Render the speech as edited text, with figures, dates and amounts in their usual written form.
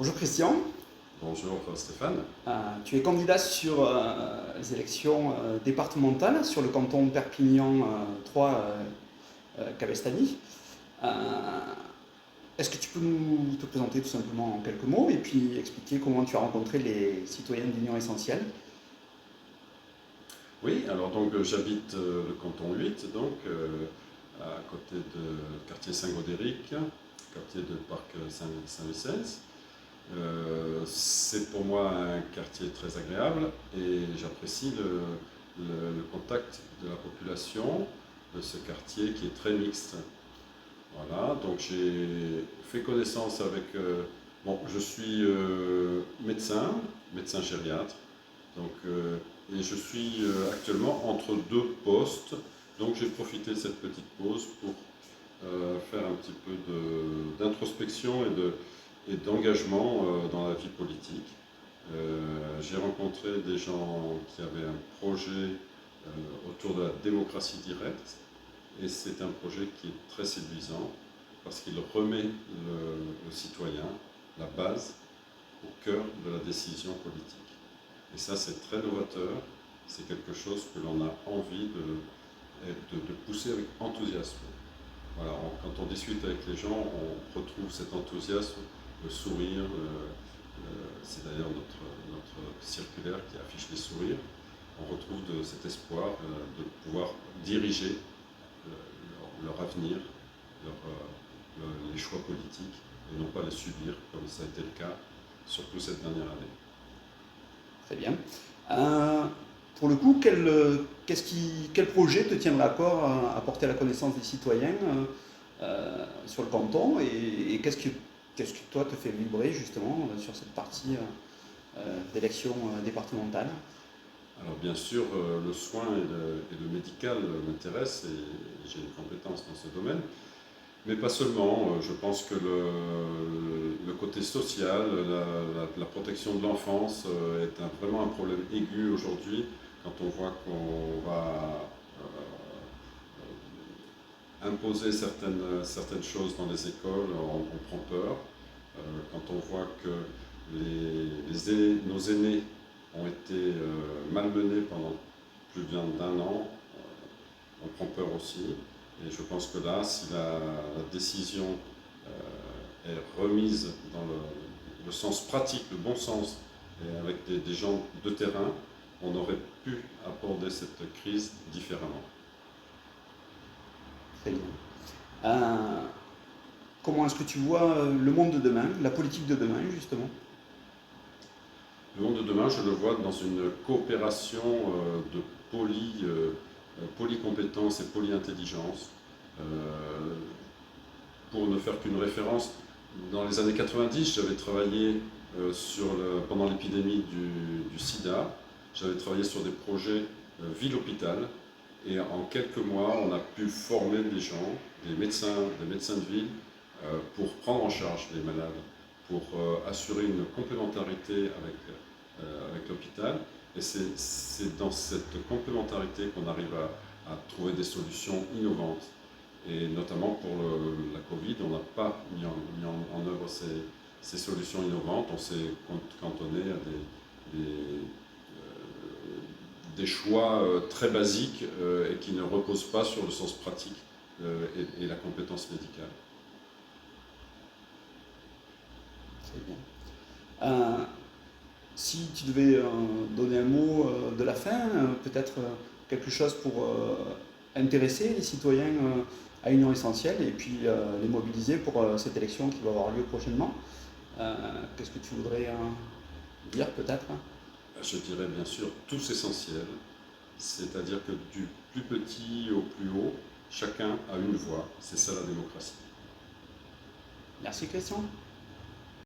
Bonjour Christian. Bonjour Stéphane. Tu es candidat sur les élections départementales sur le canton Perpignan 3 Cabestany. Est-ce que tu peux te présenter tout simplement en quelques mots et puis expliquer comment tu as rencontré les citoyens d'Union Essentielle? Oui, alors donc j'habite le canton 8, donc à côté de quartier Saint-Gaudéric, quartier de parc Saint-Vicence. C'est pour moi un quartier très agréable et j'apprécie le contact de la population de ce quartier qui est très mixte. Voilà, donc j'ai fait connaissance avec... bon, je suis médecin gériatre, donc, et je suis actuellement entre deux postes, donc j'ai profité de cette petite pause pour faire un petit peu d'introspection et d'engagement dans la vie politique. J'ai rencontré des gens qui avaient un projet autour de la démocratie directe, et c'est un projet qui est très séduisant parce qu'il remet le citoyen, la base, au cœur de la décision politique. Et ça, c'est très novateur, c'est quelque chose que l'on a envie de pousser avec enthousiasme. Voilà, quand on discute avec les gens, on retrouve cet enthousiasme, le sourire, c'est d'ailleurs notre circulaire qui affiche les sourires. On retrouve cet espoir de pouvoir diriger leur avenir, les choix politiques, et non pas les subir, comme ça a été le cas, surtout cette dernière année. Très bien. Pour le coup, quel projet te tiendra à cœur à porter à la connaissance des citoyens sur le canton et qu'est-ce que toi te fait vibrer justement sur cette partie d'élection départementale? Alors bien sûr, le soin et le médical m'intéressent et j'ai une compétence dans ce domaine, mais pas seulement. Je pense que le côté social, la protection de l'enfance est vraiment un problème aigu aujourd'hui quand on voit qu'on va imposer certaines choses dans les écoles, on prend peur. Quand on voit que nos aînés ont été malmenés pendant plus d'un an, on prend peur aussi. Et je pense que là, si la décision est remise dans le sens pratique, le bon sens, et avec des gens de terrain, on aurait pu aborder cette crise différemment. Très bien. Comment est-ce que tu vois le monde de demain, la politique de demain justement? Le monde de demain, je le vois dans une coopération de polycompétence et polyintelligence. Pour ne faire qu'une référence, dans les années 90, j'avais travaillé pendant l'épidémie du sida, j'avais travaillé sur des projets ville-hôpital, et en quelques mois, on a pu former des gens, des médecins de ville, pour prendre en charge les malades, pour assurer une complémentarité avec l'hôpital. Et c'est dans cette complémentarité qu'on arrive à trouver des solutions innovantes. Et notamment pour la Covid, on n'a pas mis en œuvre ces solutions innovantes. On s'est cantonné à des choix très basiques et qui ne reposent pas sur le sens pratique et la compétence médicale. Très bien. Si tu devais donner un mot de la fin, peut-être quelque chose pour intéresser les citoyens à Union Essentielle et puis les mobiliser pour cette élection qui va avoir lieu prochainement, qu'est-ce que tu voudrais dire peut-être? Je dirais bien sûr tous essentiels, c'est-à-dire que du plus petit au plus haut, chacun a une voix, c'est ça la démocratie. Merci Christian.